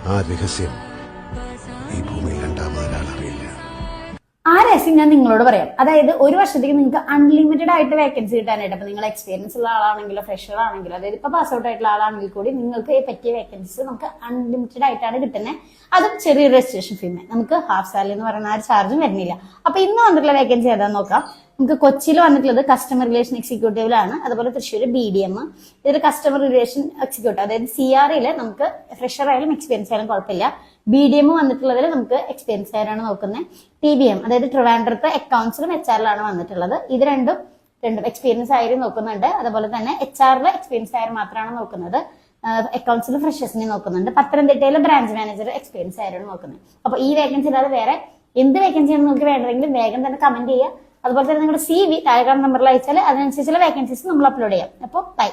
ആ രഹസ്യം ഈ ഭൂമിയിൽ രണ്ടാമതൊരാൾ അറിയില്ല. ആ രഹസ്യം ഞാൻ നിങ്ങളോട് പറയാം. അതായത് ഒരു വർഷത്തേക്ക് നിങ്ങൾക്ക് അൺലിമിറ്റഡ് ആയിട്ട് വേക്കൻസി കിട്ടാനായിട്ട്, അപ്പൊ നിങ്ങൾ എക്സ്പീരിയൻസ് ഉള്ള ആളാണെങ്കിലോ ഫ്രഷർ ആണെങ്കിലോ, അതായത് ഇപ്പൊ പാസ് ഔട്ട് ആയിട്ടുള്ള ആളാണെങ്കിൽ കൂടി നിങ്ങൾക്ക് പറ്റിയ വേക്കൻസീസ് നമുക്ക് അൺലിമിറ്റഡ് ആയിട്ടാണ് കിട്ടുന്നത്. അതും ചെറിയൊരു രജിസ്ട്രേഷൻ ഫീമേ, നമുക്ക് ഹാഫ് സാലറി എന്ന് പറയുന്ന ആ ഒരു ചാർജും വരുന്നില്ല. അപ്പൊ ഇന്ന് വന്നിട്ടുള്ള വേക്കൻസി ഏതാന്ന് നോക്കാം. നമുക്ക് കൊച്ചിയിൽ വന്നിട്ടുള്ളത് കസ്റ്റമർ റിലേഷൻ എക്സിക്യൂട്ടീവിലാണ്. അതുപോലെ തൃശ്ശൂർ BDM, ഇതൊരു കസ്റ്റമർ റിലേഷൻ എക്സിക്യൂട്ടീവ്, അതായത് CREയില് നമുക്ക് ഫ്രഷർ ആയാലും എക്സ്പീരിയൻസ് ആയാലും കുഴപ്പമില്ല. BDM വന്നിട്ടുള്ളതിൽ നമുക്ക് എക്സ്പീരിയൻസ് ആയാണ് നോക്കുന്നത്. TBM അതായത് ട്രിവാൻഡ്രത്ത് അക്കൗണ്ട്സിലും HR-ലാണ് വന്നിട്ടുള്ളത്. ഇത് രണ്ടും എക്സ്പീരിയൻസ് ആയാലും നോക്കുന്നുണ്ട്. അതുപോലെ തന്നെ HR-ൽ എക്സ്പീരിയൻസ് ആയാലും മാത്രമാണ് നോക്കുന്നത്. അക്കൗണ്ട്സിൽ ഫ്രഷേഴ്സിനെ നോക്കുന്നുണ്ട്. പത്തനംതിട്ടയിലെ ബ്രാഞ്ച് മാനേജർ എക്സ്പീരിയൻസ് ആയാണ് നോക്കുന്നത്. അപ്പൊ ഈ വേക്കൻസി അല്ലാതെ വേറെ എന്ത് വേക്കൻസിയാണ് നിങ്ങൾക്ക് വേണ്ടതെങ്കിലും വേഗം തന്നെ കമന്റ് ചെയ്യുക. അതുപോലെ തന്നെ നിങ്ങളുടെ CV താഴെ കാണുന്ന നമ്പറിൽ അയച്ചാൽ അതിനനുസരിച്ചുള്ള വേക്കൻസീസ് നമ്മൾ അപ്ലോഡ് ചെയ്യാം. അപ്പോൾ ബൈ.